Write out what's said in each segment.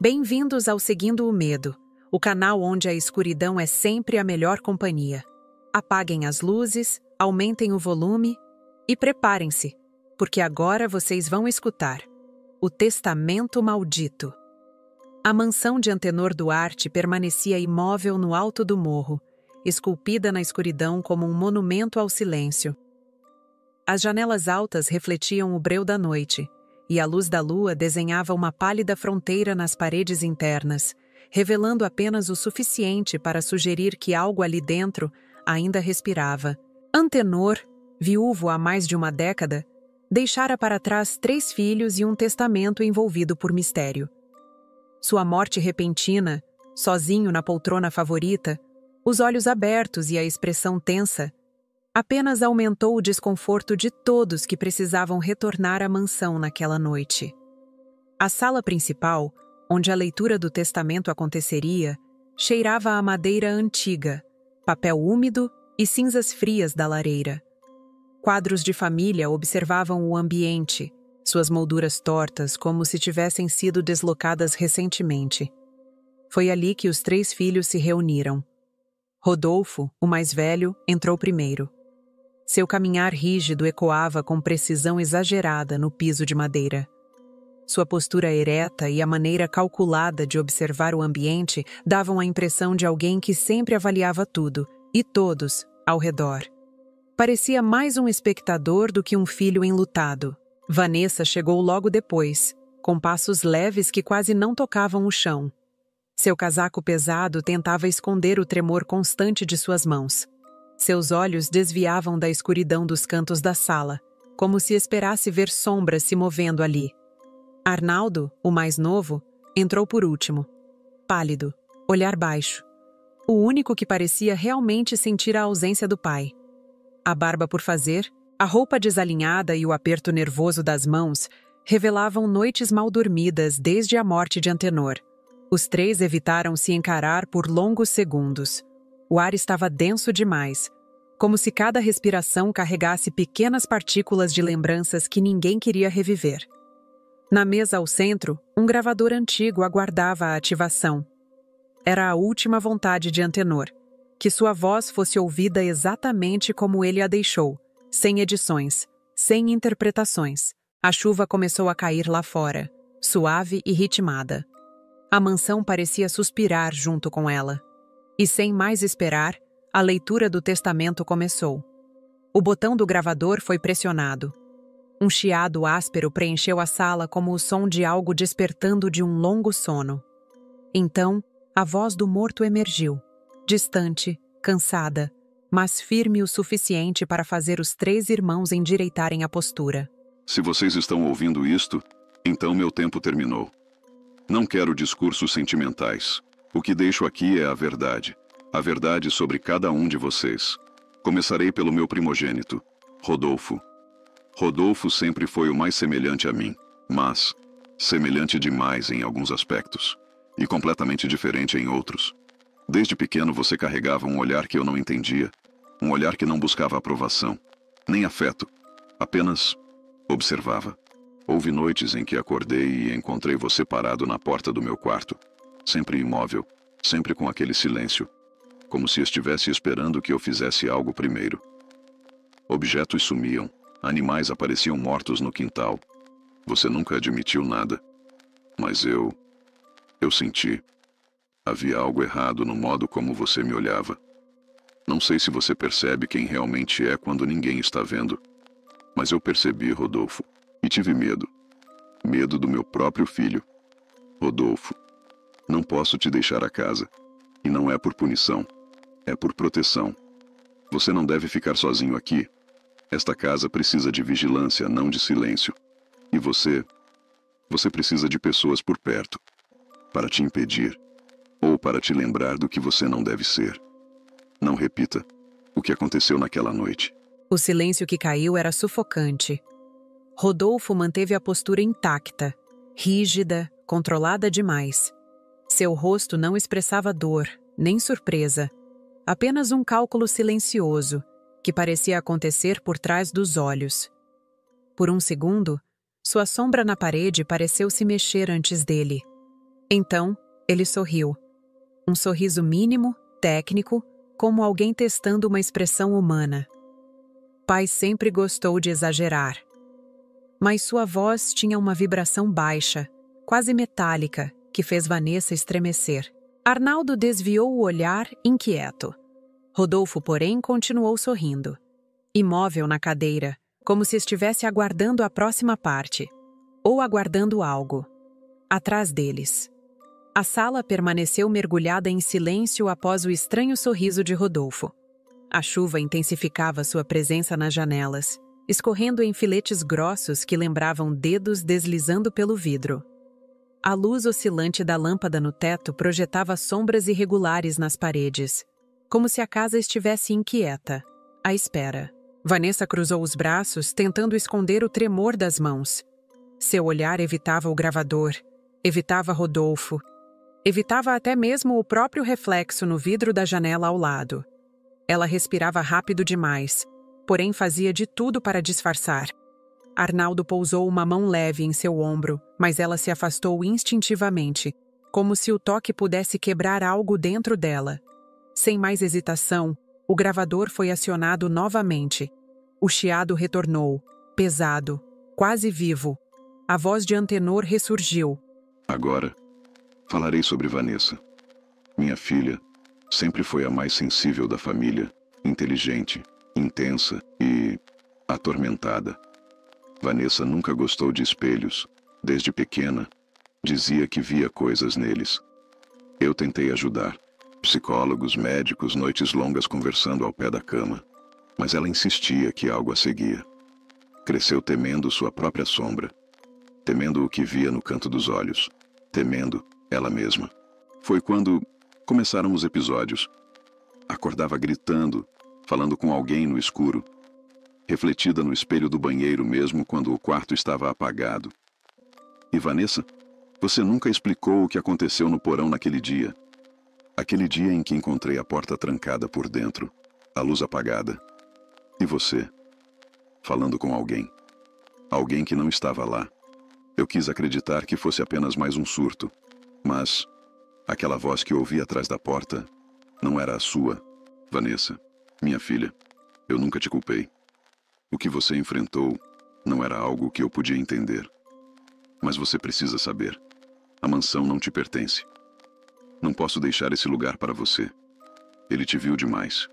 Bem-vindos ao Seguindo o Medo, o canal onde a escuridão é sempre a melhor companhia. Apaguem as luzes, aumentem o volume e preparem-se, porque agora vocês vão escutar o Testamento Maldito. A mansão de Antenor Duarte permanecia imóvel no alto do morro, esculpida na escuridão como um monumento ao silêncio. As janelas altas refletiam o breu da noite, e a luz da lua desenhava uma pálida fronteira nas paredes internas, revelando apenas o suficiente para sugerir que algo ali dentro ainda respirava. Antenor, viúvo há mais de uma década, deixara para trás 3 filhos e um testamento envolvido por mistério. Sua morte repentina, sozinho na poltrona favorita, os olhos abertos e a expressão tensa, apenas aumentou o desconforto de todos que precisavam retornar à mansão naquela noite. A sala principal, onde a leitura do testamento aconteceria, cheirava a madeira antiga, papel úmido e cinzas frias da lareira. Quadros de família observavam o ambiente, suas molduras tortas como se tivessem sido deslocadas recentemente. Foi ali que os 3 filhos se reuniram. Rodolfo, o mais velho, entrou primeiro. Seu caminhar rígido ecoava com precisão exagerada no piso de madeira. Sua postura ereta e a maneira calculada de observar o ambiente davam a impressão de alguém que sempre avaliava tudo, e todos, ao redor. Parecia mais um espectador do que um filho enlutado. Vanessa chegou logo depois, com passos leves que quase não tocavam o chão. Seu casaco pesado tentava esconder o tremor constante de suas mãos. Seus olhos desviavam da escuridão dos cantos da sala, como se esperasse ver sombras se movendo ali. Arnaldo, o mais novo, entrou por último. Pálido, olhar baixo. O único que parecia realmente sentir a ausência do pai. A barba por fazer, a roupa desalinhada e o aperto nervoso das mãos revelavam noites mal dormidas desde a morte de Antenor. Os 3 evitaram se encarar por longos segundos. O ar estava denso demais, como se cada respiração carregasse pequenas partículas de lembranças que ninguém queria reviver. Na mesa ao centro, um gravador antigo aguardava a ativação. Era a última vontade de Antenor, que sua voz fosse ouvida exatamente como ele a deixou, sem edições, sem interpretações. A chuva começou a cair lá fora, suave e ritmada. A mansão parecia suspirar junto com ela. E sem mais esperar, a leitura do testamento começou. O botão do gravador foi pressionado. Um chiado áspero preencheu a sala como o som de algo despertando de um longo sono. Então, a voz do morto emergiu, distante, cansada, mas firme o suficiente para fazer os 3 irmãos endireitarem a postura. Se vocês estão ouvindo isto, então meu tempo terminou. Não quero discursos sentimentais. O que deixo aqui é a verdade sobre cada um de vocês. Começarei pelo meu primogênito, Rodolfo. Rodolfo sempre foi o mais semelhante a mim, mas semelhante demais em alguns aspectos, e completamente diferente em outros. Desde pequeno você carregava um olhar que eu não entendia, um olhar que não buscava aprovação, nem afeto, apenas observava. Houve noites em que acordei e encontrei você parado na porta do meu quarto, sempre imóvel, sempre com aquele silêncio, como se estivesse esperando que eu fizesse algo primeiro. Objetos sumiam, animais apareciam mortos no quintal. Você nunca admitiu nada, mas eu senti. Havia algo errado no modo como você me olhava. Não sei se você percebe quem realmente é quando ninguém está vendo, mas eu percebi, Rodolfo, e tive medo. Medo do meu próprio filho. Rodolfo, não posso te deixar a casa. E não é por punição, é por proteção. Você não deve ficar sozinho aqui. Esta casa precisa de vigilância, não de silêncio. E você precisa de pessoas por perto, para te impedir, ou para te lembrar do que você não deve ser. Não repita o que aconteceu naquela noite. O silêncio que caiu era sufocante. Rodolfo manteve a postura intacta, rígida, controlada demais. Seu rosto não expressava dor, nem surpresa. Apenas um cálculo silencioso, que parecia acontecer por trás dos olhos. Por um segundo, sua sombra na parede pareceu se mexer antes dele. Então, ele sorriu. Um sorriso mínimo, técnico, como alguém testando uma expressão humana. Pai sempre gostou de exagerar. Mas sua voz tinha uma vibração baixa, quase metálica, que fez Vanessa estremecer. Arnaldo desviou o olhar, inquieto. Rodolfo, porém, continuou sorrindo. Imóvel na cadeira, como se estivesse aguardando a próxima parte. Ou aguardando algo. Atrás deles. A sala permaneceu mergulhada em silêncio após o estranho sorriso de Rodolfo. A chuva intensificava sua presença nas janelas, escorrendo em filetes grossos que lembravam dedos deslizando pelo vidro. A luz oscilante da lâmpada no teto projetava sombras irregulares nas paredes, como se a casa estivesse inquieta, à espera. Vanessa cruzou os braços, tentando esconder o tremor das mãos. Seu olhar evitava o gravador, evitava Rodolfo, evitava até mesmo o próprio reflexo no vidro da janela ao lado. Ela respirava rápido demais, porém fazia de tudo para disfarçar. Arnaldo pousou uma mão leve em seu ombro, mas ela se afastou instintivamente, como se o toque pudesse quebrar algo dentro dela. Sem mais hesitação, o gravador foi acionado novamente. O chiado retornou, pesado, quase vivo. A voz de Antenor ressurgiu. Agora, falarei sobre Vanessa. Minha filha sempre foi a mais sensível da família, inteligente, intensa e atormentada. Vanessa nunca gostou de espelhos. Desde pequena, dizia que via coisas neles. Eu tentei ajudar. Psicólogos, médicos, noites longas conversando ao pé da cama. Mas ela insistia que algo a seguia. Cresceu temendo sua própria sombra. Temendo o que via no canto dos olhos. Temendo ela mesma. Foi quando começaram os episódios. Acordava gritando, falando com alguém no escuro. Refletida no espelho do banheiro mesmo quando o quarto estava apagado. E Vanessa, você nunca explicou o que aconteceu no porão naquele dia. Aquele dia em que encontrei a porta trancada por dentro, a luz apagada. E você, falando com alguém. Alguém que não estava lá. Eu quis acreditar que fosse apenas mais um surto. Mas aquela voz que ouvi atrás da porta não era a sua, Vanessa, minha filha. Eu nunca te culpei. O que você enfrentou não era algo que eu podia entender. Mas você precisa saber. A mansão não te pertence. Não posso deixar esse lugar para você. Ele te viu demais.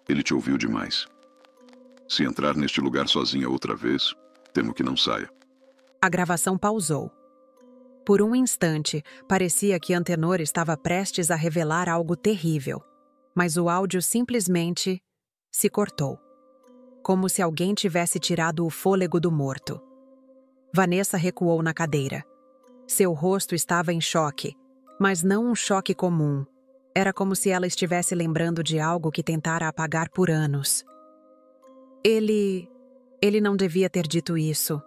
Ele te ouviu demais. Se entrar neste lugar sozinha outra vez, temo que não saia. A gravação pausou. Por um instante, parecia que Antenor estava prestes a revelar algo terrível. Mas o áudio simplesmente se cortou. Como se alguém tivesse tirado o fôlego do morto. Vanessa recuou na cadeira. Seu rosto estava em choque, mas não um choque comum. Era como se ela estivesse lembrando de algo que tentara apagar por anos. Ele não devia ter dito isso,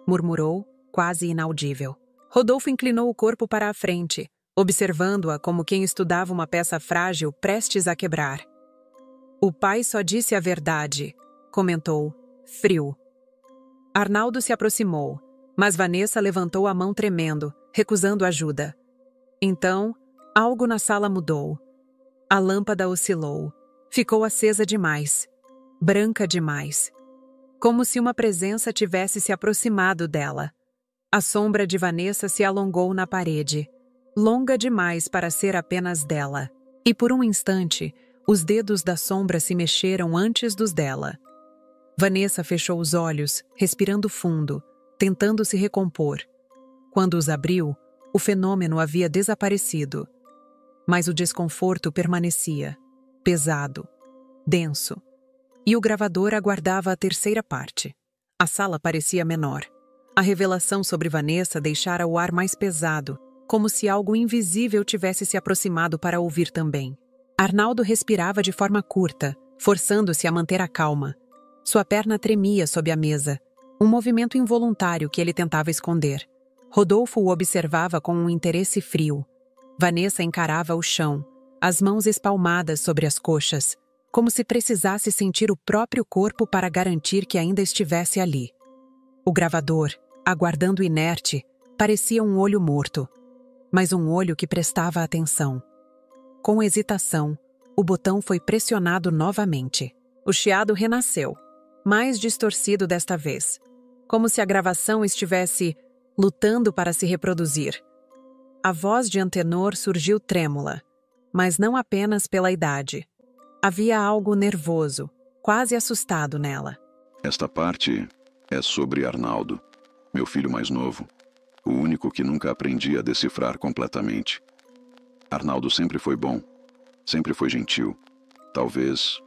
murmurou, quase inaudível. Rodolfo inclinou o corpo para a frente, observando-a como quem estudava uma peça frágil prestes a quebrar. O pai só disse a verdade, comentou, frio. Arnaldo se aproximou, mas Vanessa levantou a mão tremendo, recusando ajuda. Então, algo na sala mudou. A lâmpada oscilou. Ficou acesa demais. Branca demais. Como se uma presença tivesse se aproximado dela. A sombra de Vanessa se alongou na parede. Longa demais para ser apenas dela. E por um instante, os dedos da sombra se mexeram antes dos dela. Vanessa fechou os olhos, respirando fundo, tentando se recompor. Quando os abriu, o fenômeno havia desaparecido. Mas o desconforto permanecia, pesado, denso. E o gravador aguardava a terceira parte. A sala parecia menor. A revelação sobre Vanessa deixara o ar mais pesado, como se algo invisível tivesse se aproximado para ouvir também. Arnaldo respirava de forma curta, forçando-se a manter a calma. Sua perna tremia sob a mesa, um movimento involuntário que ele tentava esconder. Rodolfo o observava com um interesse frio. Vanessa encarava o chão, as mãos espalmadas sobre as coxas, como se precisasse sentir o próprio corpo para garantir que ainda estivesse ali. O gravador, aguardando inerte, parecia um olho morto. mas um olho que prestava atenção. Com hesitação, o botão foi pressionado novamente. O chiado renasceu, mais distorcido desta vez, como se a gravação estivesse lutando para se reproduzir. A voz de Antenor surgiu trêmula, mas não apenas pela idade. Havia algo nervoso, quase assustado nela. Esta parte é sobre Arnaldo, meu filho mais novo, o único que nunca aprendi a decifrar completamente. Arnaldo sempre foi bom, sempre foi gentil, talvez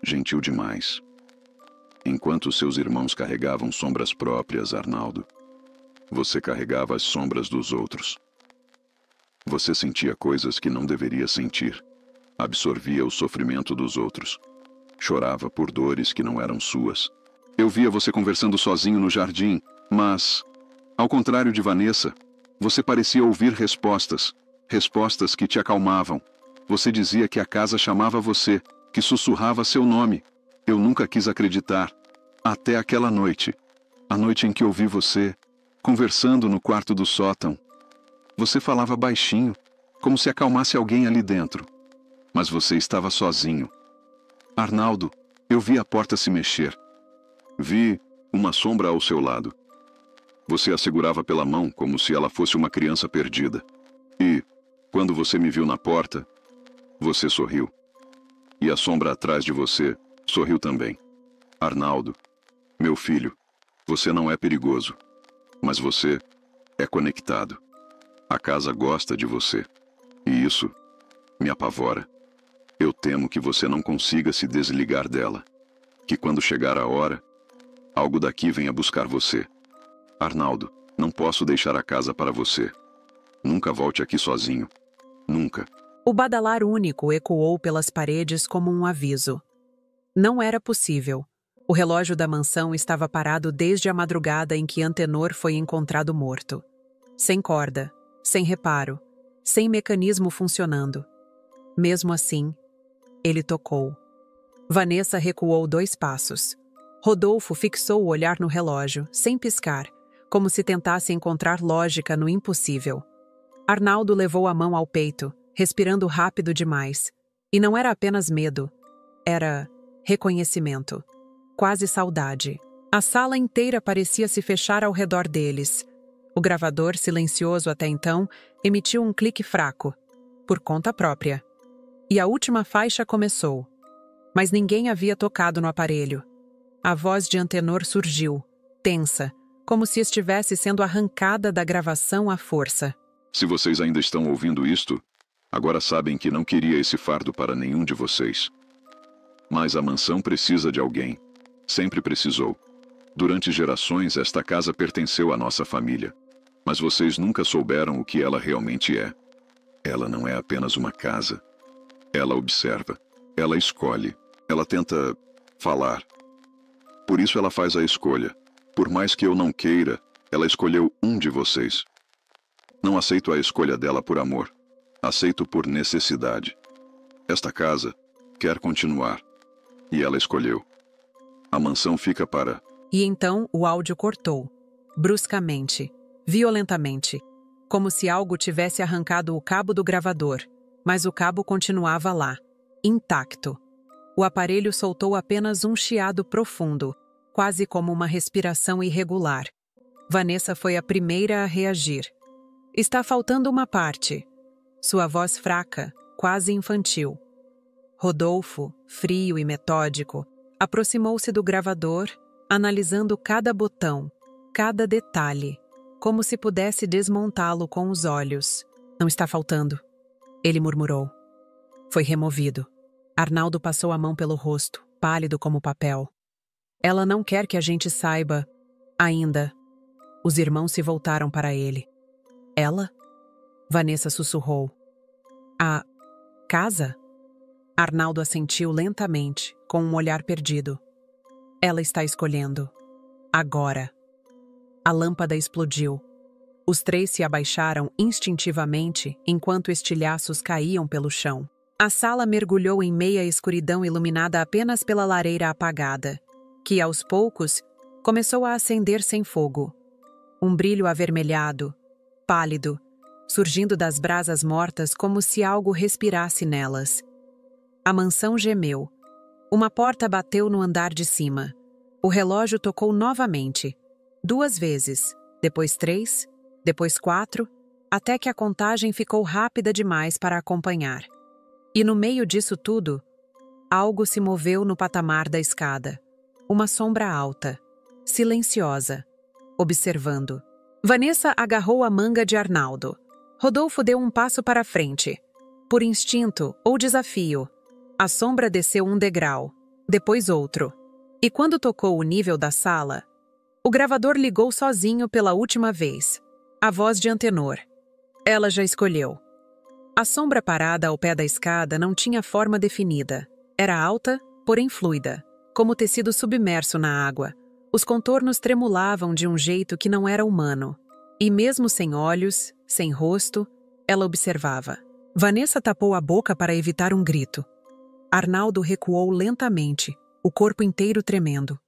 gentil demais. Enquanto seus irmãos carregavam sombras próprias, Arnaldo, você carregava as sombras dos outros. Você sentia coisas que não deveria sentir, absorvia o sofrimento dos outros, chorava por dores que não eram suas. Eu via você conversando sozinho no jardim, mas, ao contrário de Vanessa, você parecia ouvir respostas que te acalmavam. Você dizia que a casa chamava você, que sussurrava seu nome. Eu nunca quis acreditar, até aquela noite, a noite em que ouvi você, conversando no quarto do sótão. Você falava baixinho, como se acalmasse alguém ali dentro. Mas você estava sozinho. Arnaldo, eu vi a porta se mexer. Vi uma sombra ao seu lado. Você a segurava pela mão como se ela fosse uma criança perdida. E, quando você me viu na porta, você sorriu. E a sombra atrás de você sorriu também. Arnaldo, meu filho, você não é perigoso, mas você é conectado. A casa gosta de você. E isso me apavora. Eu temo que você não consiga se desligar dela. Que quando chegar a hora, algo daqui venha buscar você. Arnaldo, não posso deixar a casa para você. Nunca volte aqui sozinho. Nunca. O badalar único ecoou pelas paredes como um aviso. Não era possível. O relógio da mansão estava parado desde a madrugada em que Antenor foi encontrado morto. Sem corda, sem reparo, sem mecanismo funcionando. Mesmo assim, ele tocou. Vanessa recuou 2 passos. Rodolfo fixou o olhar no relógio, sem piscar, como se tentasse encontrar lógica no impossível. Arnaldo levou a mão ao peito, respirando rápido demais. E não era apenas medo, era reconhecimento, quase saudade. A sala inteira parecia se fechar ao redor deles. O gravador, silencioso até então, emitiu um clique fraco, por conta própria. E a última faixa começou. Mas ninguém havia tocado no aparelho. A voz de Antenor surgiu, tensa, como se estivesse sendo arrancada da gravação à força. Se vocês ainda estão ouvindo isto, agora sabem que não queria esse fardo para nenhum de vocês. Mas a mansão precisa de alguém. Sempre precisou. Durante gerações, esta casa pertenceu à nossa família. Mas vocês nunca souberam o que ela realmente é. Ela não é apenas uma casa. Ela observa. Ela escolhe. Ela tenta falar. Por isso ela faz a escolha. Por mais que eu não queira, ela escolheu um de vocês. Não aceito a escolha dela por amor. Aceito por necessidade. Esta casa quer continuar. E ela escolheu. A mansão fica para... E então o áudio cortou. Bruscamente. Violentamente. Como se algo tivesse arrancado o cabo do gravador. Mas o cabo continuava lá. Intacto. O aparelho soltou apenas um chiado profundo, quase como uma respiração irregular. Vanessa foi a primeira a reagir. Está faltando uma parte. Sua voz fraca, quase infantil. Rodolfo, frio e metódico, aproximou-se do gravador, analisando cada botão, cada detalhe, como se pudesse desmontá-lo com os olhos. Não está faltando, ele murmurou. Foi removido. Arnaldo passou a mão pelo rosto, pálido como papel. Ela não quer que a gente saiba, ainda. Os irmãos se voltaram para ele. Ela? Vanessa sussurrou. A casa? Arnaldo assentiu lentamente, com um olhar perdido. Ela está escolhendo. Agora. A lâmpada explodiu. Os 3 se abaixaram instintivamente enquanto estilhaços caíam pelo chão. A sala mergulhou em meia escuridão iluminada apenas pela lareira apagada, que, aos poucos, começou a acender sem fogo. Um brilho avermelhado, pálido, surgindo das brasas mortas como se algo respirasse nelas. A mansão gemeu. Uma porta bateu no andar de cima. O relógio tocou novamente. 2 vezes, depois 3, depois 4, até que a contagem ficou rápida demais para acompanhar. E no meio disso tudo, algo se moveu no patamar da escada. Uma sombra alta, silenciosa, observando. Vanessa agarrou a manga de Arnaldo. Rodolfo deu um passo para a frente. Por instinto ou desafio, a sombra desceu um degrau, depois outro. E quando tocou o nível da sala, o gravador ligou sozinho pela última vez. A voz de Antenor. Ela já escolheu. A sombra parada ao pé da escada não tinha forma definida. Era alta, porém fluida, como tecido submerso na água. Os contornos tremulavam de um jeito que não era humano. E mesmo sem olhos, sem rosto, ela observava. Vanessa tapou a boca para evitar um grito. Arnaldo recuou lentamente, o corpo inteiro tremendo.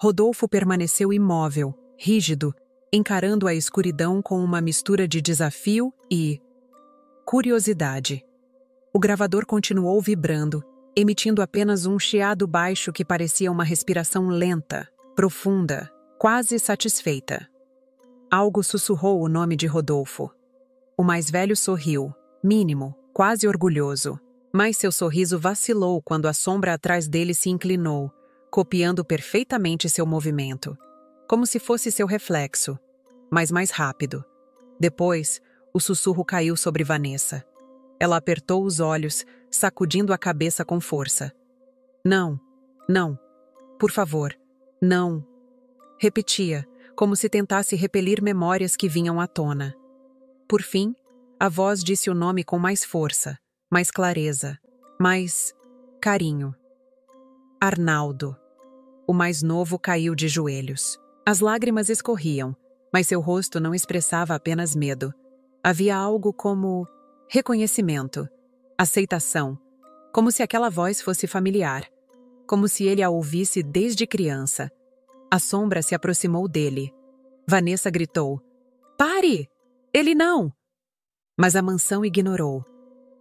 Rodolfo permaneceu imóvel, rígido, encarando a escuridão com uma mistura de desafio e curiosidade. O gravador continuou vibrando, emitindo apenas um chiado baixo que parecia uma respiração lenta, profunda, quase satisfeita. Algo sussurrou o nome de Rodolfo. O mais velho sorriu, mínimo, quase orgulhoso. Mas seu sorriso vacilou quando a sombra atrás dele se inclinou, copiando perfeitamente seu movimento, como se fosse seu reflexo, mas mais rápido. Depois, o sussurro caiu sobre Vanessa. Ela apertou os olhos, sacudindo a cabeça com força. Não, não, por favor, não. Repetia, como se tentasse repelir memórias que vinham à tona. Por fim, a voz disse o nome com mais força, mais clareza, mais carinho. Arnaldo. O mais novo caiu de joelhos. As lágrimas escorriam, mas seu rosto não expressava apenas medo. Havia algo como reconhecimento, aceitação, como se aquela voz fosse familiar, como se ele a ouvisse desde criança. A sombra se aproximou dele. Vanessa gritou: "Pare! Ele não!" Mas a mansão ignorou.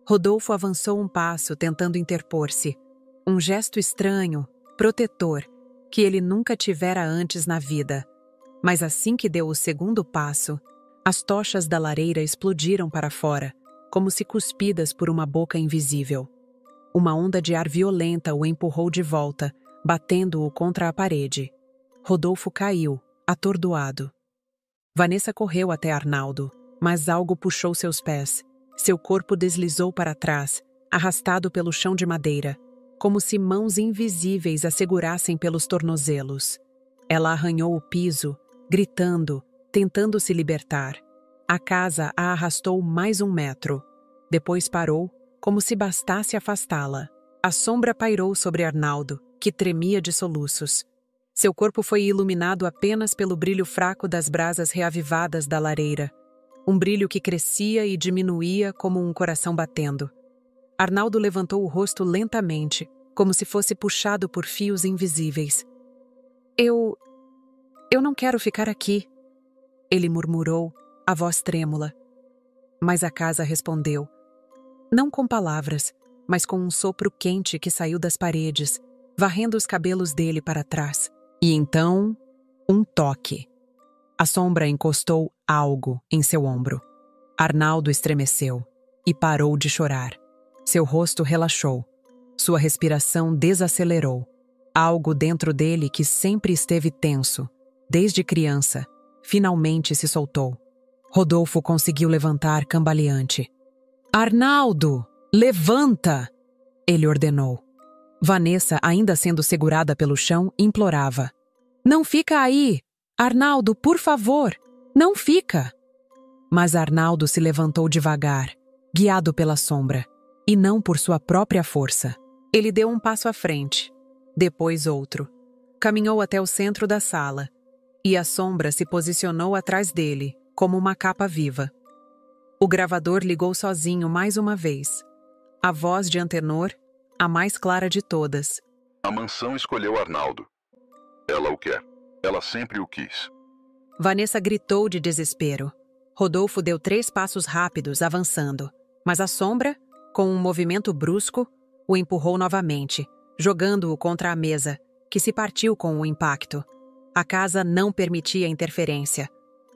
Rodolfo avançou um passo, tentando interpor-se. Um gesto estranho, protetor, que ele nunca tivera antes na vida. Mas assim que deu o segundo passo, as tochas da lareira explodiram para fora, como se cuspidas por uma boca invisível. Uma onda de ar violenta o empurrou de volta, batendo-o contra a parede. Rodolfo caiu, atordoado. Vanessa correu até Arnaldo, mas algo puxou seus pés. Seu corpo deslizou para trás, arrastado pelo chão de madeira, como se mãos invisíveis a segurassem pelos tornozelos. Ela arranhou o piso, gritando, tentando se libertar. A casa a arrastou mais 1 metro. Depois parou, como se bastasse afastá-la. A sombra pairou sobre Arnaldo, que tremia de soluços. Seu corpo foi iluminado apenas pelo brilho fraco das brasas reavivadas da lareira. Um brilho que crescia e diminuía como um coração batendo. Arnaldo levantou o rosto lentamente, como se fosse puxado por fios invisíveis. Eu não quero ficar aqui, ele murmurou, a voz trêmula. Mas a casa respondeu. Não com palavras, mas com um sopro quente que saiu das paredes, varrendo os cabelos dele para trás. E então, um toque. A sombra encostou algo em seu ombro. Arnaldo estremeceu e parou de chorar. Seu rosto relaxou. Sua respiração desacelerou. Algo dentro dele que sempre esteve tenso, desde criança, finalmente se soltou. Rodolfo conseguiu levantar cambaleante. "Arnaldo, levanta!" ele ordenou. Vanessa, ainda sendo segurada pelo chão, implorava. "Não fica aí! Arnaldo, por favor! Não fica!" Mas Arnaldo se levantou devagar, guiado pela sombra, e não por sua própria força. Ele deu um passo à frente, depois outro. Caminhou até o centro da sala, e a sombra se posicionou atrás dele, como uma capa viva. O gravador ligou sozinho mais uma vez. A voz de Antenor, a mais clara de todas. A mansão escolheu Arnaldo. Ela o quer. Ela sempre o quis. Vanessa gritou de desespero. Rodolfo deu 3 passos rápidos, avançando, mas a sombra, com um movimento brusco, o empurrou novamente, jogando-o contra a mesa, que se partiu com o impacto. A casa não permitia interferência.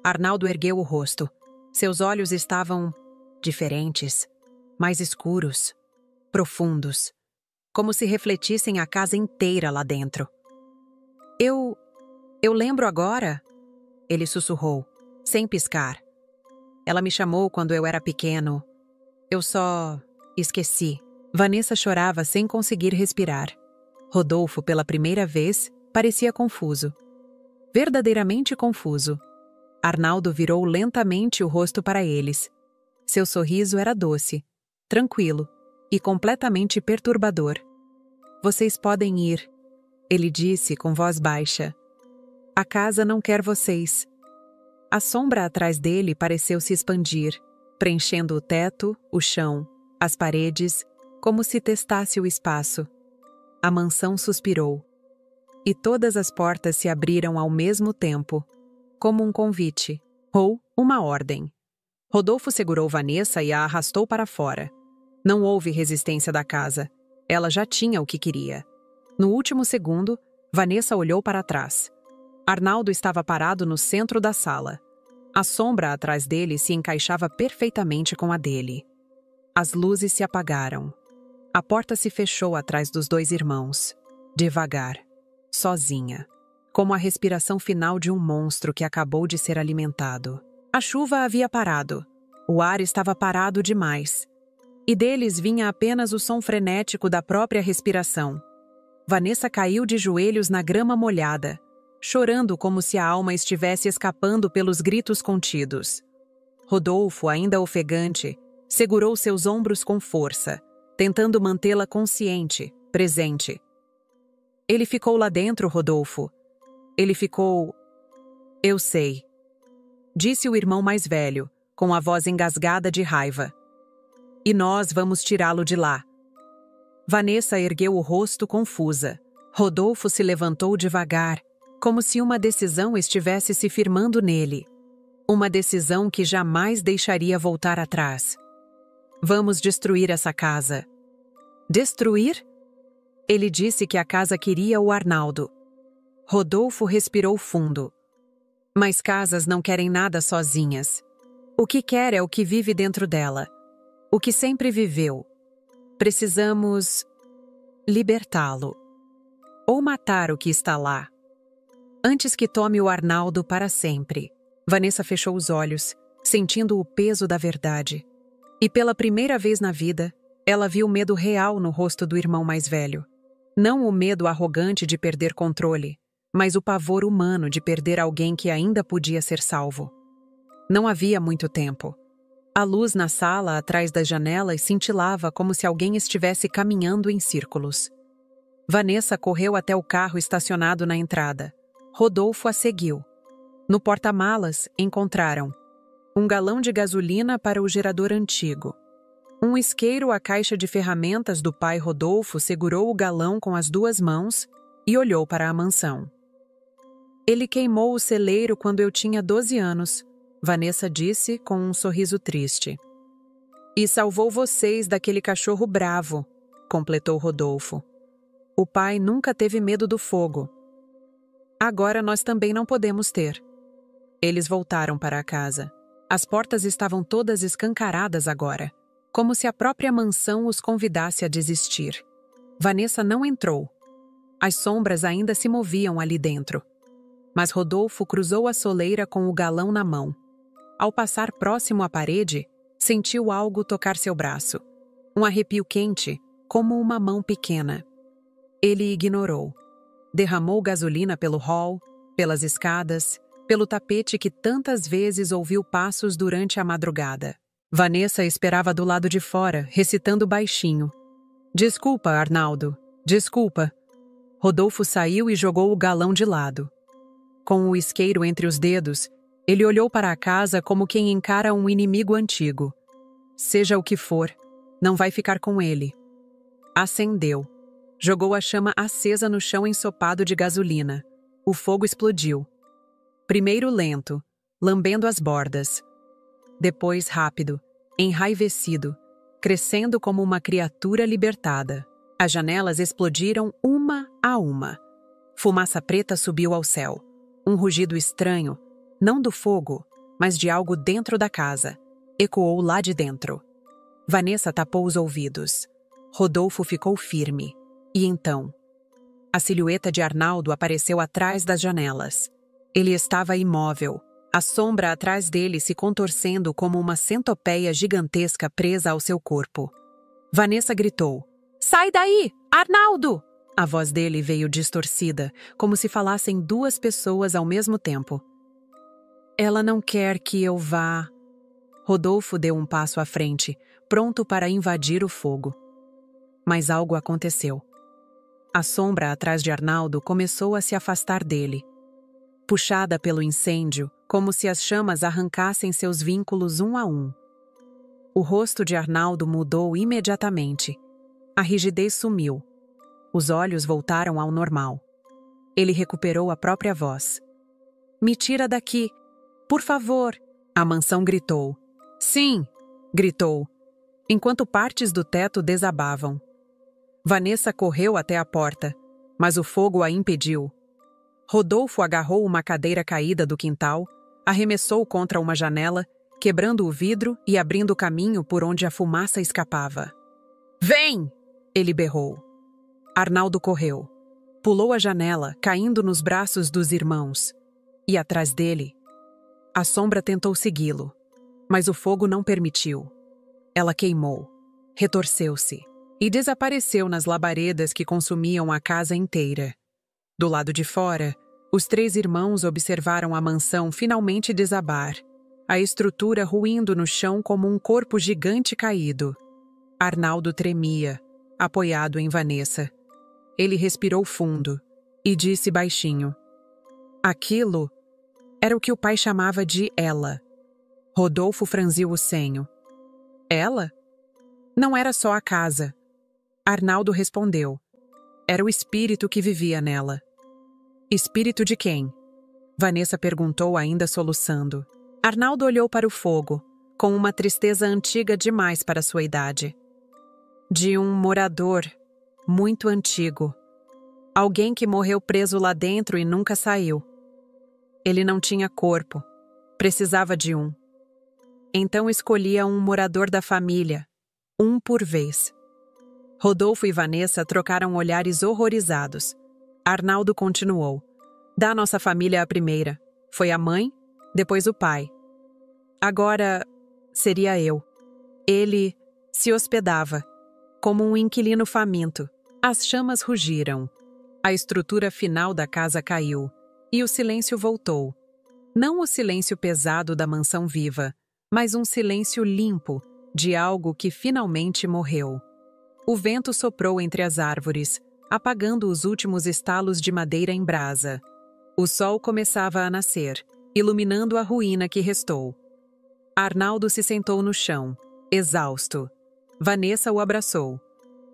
Arnaldo ergueu o rosto. Seus olhos estavam diferentes, mais escuros, profundos, como se refletissem a casa inteira lá dentro. Eu lembro agora, ele sussurrou, sem piscar. Ela me chamou quando eu era pequeno. Eu só esqueci. Vanessa chorava sem conseguir respirar. Rodolfo, pela primeira vez, parecia confuso. Verdadeiramente confuso. Arnaldo virou lentamente o rosto para eles. Seu sorriso era doce, tranquilo e completamente perturbador. Vocês podem ir, ele disse com voz baixa. A casa não quer vocês. A sombra atrás dele pareceu se expandir, preenchendo o teto, o chão, as paredes, como se testasse o espaço. A mansão suspirou. E todas as portas se abriram ao mesmo tempo, como um convite, ou uma ordem. Rodolfo segurou Vanessa e a arrastou para fora. Não houve resistência da casa. Ela já tinha o que queria. No último segundo, Vanessa olhou para trás. Arnaldo estava parado no centro da sala. A sombra atrás dele se encaixava perfeitamente com a dele. As luzes se apagaram. A porta se fechou atrás dos 2 irmãos. Devagar. Sozinha. Como a respiração final de um monstro que acabou de ser alimentado. A chuva havia parado. O ar estava parado demais. E deles vinha apenas o som frenético da própria respiração. Vanessa caiu de joelhos na grama molhada, chorando como se a alma estivesse escapando pelos gritos contidos. Rodolfo, ainda ofegante, segurou seus ombros com força, tentando mantê-la consciente, presente. Ele ficou lá dentro, Rodolfo. Ele ficou... Eu sei. Disse o irmão mais velho, com a voz engasgada de raiva. E nós vamos tirá-lo de lá. Vanessa ergueu o rosto confusa. Rodolfo se levantou devagar, como se uma decisão estivesse se firmando nele. Uma decisão que jamais deixaria voltar atrás. Vamos destruir essa casa. Destruir? Ele disse que a casa queria o Arnaldo. Rodolfo respirou fundo. Mas casas não querem nada sozinhas. O que quer é o que vive dentro dela. O que sempre viveu. Precisamos libertá-lo. Ou matar o que está lá. Antes que tome o Arnaldo para sempre. Vanessa fechou os olhos, sentindo o peso da verdade. E pela primeira vez na vida, ela viu o medo real no rosto do irmão mais velho. Não o medo arrogante de perder controle, mas o pavor humano de perder alguém que ainda podia ser salvo. Não havia muito tempo. A luz na sala, atrás das janelas, cintilava como se alguém estivesse caminhando em círculos. Vanessa correu até o carro estacionado na entrada. Rodolfo a seguiu. No porta-malas, encontraram um galão de gasolina para o gerador antigo. Um isqueiro à caixa de ferramentas do pai Rodolfo segurou o galão com as 2 mãos e olhou para a mansão. Ele queimou o celeiro quando eu tinha 12 anos, Vanessa disse com um sorriso triste. E salvou vocês daquele cachorro bravo, completou Rodolfo. O pai nunca teve medo do fogo. Agora nós também não podemos ter. Eles voltaram para a casa. As portas estavam todas escancaradas agora, como se a própria mansão os convidasse a desistir. Vanessa não entrou. As sombras ainda se moviam ali dentro. Mas Rodolfo cruzou a soleira com o galão na mão. Ao passar próximo à parede, sentiu algo tocar seu braço. Um arrepio quente, como uma mão pequena. Ele ignorou. Derramou gasolina pelo hall, pelas escadas, pelo tapete que tantas vezes ouviu passos durante a madrugada. Vanessa esperava do lado de fora, recitando baixinho. Desculpa, Arnaldo. Desculpa. Rodolfo saiu e jogou o galão de lado. Com o isqueiro entre os dedos, ele olhou para a casa como quem encara um inimigo antigo. Seja o que for, não vai ficar com ele. Acendeu. Jogou a chama acesa no chão ensopado de gasolina. O fogo explodiu. Primeiro lento, lambendo as bordas. depois rápido, enraivecido, crescendo como uma criatura libertada. As janelas explodiram uma a uma. Fumaça preta subiu ao céu. Um rugido estranho, não do fogo, mas de algo dentro da casa, ecoou lá de dentro. Vanessa tapou os ouvidos. Rodolfo ficou firme. E então, a silhueta de Arnaldo apareceu atrás das janelas. Ele estava imóvel, a sombra atrás dele se contorcendo como uma centopeia gigantesca presa ao seu corpo. Vanessa gritou: "Sai daí, Arnaldo!" A voz dele veio distorcida, como se falassem duas pessoas ao mesmo tempo. "Ela não quer que eu vá." Rodolfo deu um passo à frente, pronto para invadir o fogo. Mas algo aconteceu. A sombra atrás de Arnaldo começou a se afastar dele. Puxada pelo incêndio, como se as chamas arrancassem seus vínculos um a um. O rosto de Arnaldo mudou imediatamente. A rigidez sumiu. Os olhos voltaram ao normal. Ele recuperou a própria voz. "Me tira daqui, por favor!" A mansão gritou. "Sim!" gritou, enquanto partes do teto desabavam. Vanessa correu até a porta, mas o fogo a impediu. Rodolfo agarrou uma cadeira caída do quintal, arremessou contra uma janela, quebrando o vidro e abrindo caminho por onde a fumaça escapava. "Vem!" ele berrou. Arnaldo correu. Pulou a janela, caindo nos braços dos irmãos. E atrás dele, a sombra tentou segui-lo, mas o fogo não permitiu. Ela queimou, retorceu-se e desapareceu nas labaredas que consumiam a casa inteira. Do lado de fora, os três irmãos observaram a mansão finalmente desabar, a estrutura ruindo no chão como um corpo gigante caído. Arnaldo tremia, apoiado em Vanessa. Ele respirou fundo e disse baixinho: "Aquilo era o que o pai chamava de ela." Rodolfo franziu o senho. "Ela? Não era só a casa." Arnaldo respondeu: "Era o espírito que vivia nela." "Espírito de quem?" Vanessa perguntou, ainda soluçando. Arnaldo olhou para o fogo, com uma tristeza antiga demais para sua idade. "De um morador muito antigo. Alguém que morreu preso lá dentro e nunca saiu. Ele não tinha corpo. Precisava de um. Então escolhia um morador da família, um por vez." Rodolfo e Vanessa trocaram olhares horrorizados. Arnaldo continuou: "Da nossa família a primeira. Foi a mãe, depois o pai. Agora seria eu." Ele se hospedava, como um inquilino faminto. As chamas rugiram. A estrutura final da casa caiu, e o silêncio voltou. Não o silêncio pesado da mansão viva, mas um silêncio limpo de algo que finalmente morreu. O vento soprou entre as árvores, apagando os últimos estalos de madeira em brasa. O sol começava a nascer, iluminando a ruína que restou. Arnaldo se sentou no chão, exausto. Vanessa o abraçou.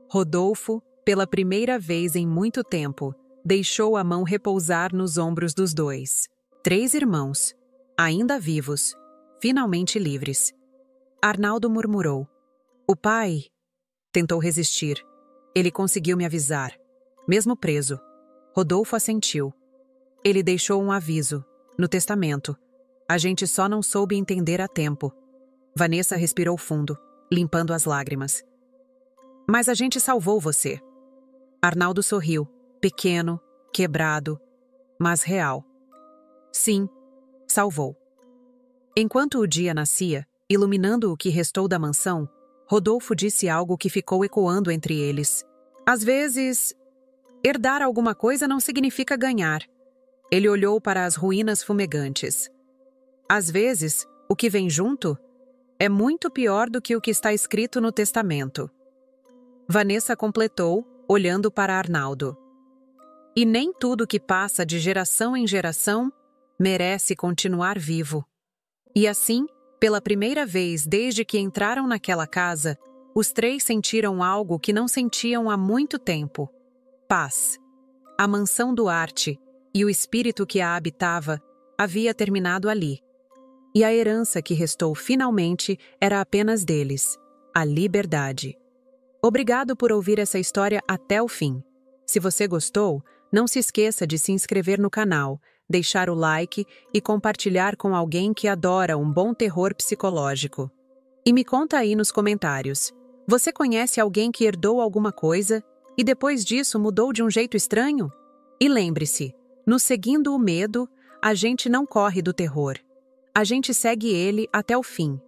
Rodolfo, pela primeira vez em muito tempo, deixou a mão repousar nos ombros dos dois. Três irmãos, ainda vivos, finalmente livres. Arnaldo murmurou: "O pai..." Tentou resistir. "Ele conseguiu me avisar, mesmo preso." Rodolfo assentiu. "Ele deixou um aviso, no testamento. A gente só não soube entender a tempo." Vanessa respirou fundo, limpando as lágrimas. "Mas a gente salvou você." Arnaldo sorriu, pequeno, quebrado, mas real. "Sim, salvou." Enquanto o dia nascia, iluminando o que restou da mansão, Rodolfo disse algo que ficou ecoando entre eles. "Às vezes, herdar alguma coisa não significa ganhar." Ele olhou para as ruínas fumegantes. "Às vezes, o que vem junto é muito pior do que o que está escrito no testamento." Vanessa completou, olhando para Arnaldo. "E nem tudo que passa de geração em geração merece continuar vivo." E assim, pela primeira vez desde que entraram naquela casa, os três sentiram algo que não sentiam há muito tempo: paz. A mansão Duarte e o espírito que a habitava havia terminado ali. E a herança que restou finalmente era apenas deles: a liberdade. Obrigado por ouvir essa história até o fim. Se você gostou, não se esqueça de se inscrever no canal, deixar o like e compartilhar com alguém que adora um bom terror psicológico. E me conta aí nos comentários: você conhece alguém que herdou alguma coisa e depois disso mudou de um jeito estranho? E lembre-se, no Seguindo o Medo, a gente não corre do terror. A gente segue ele até o fim.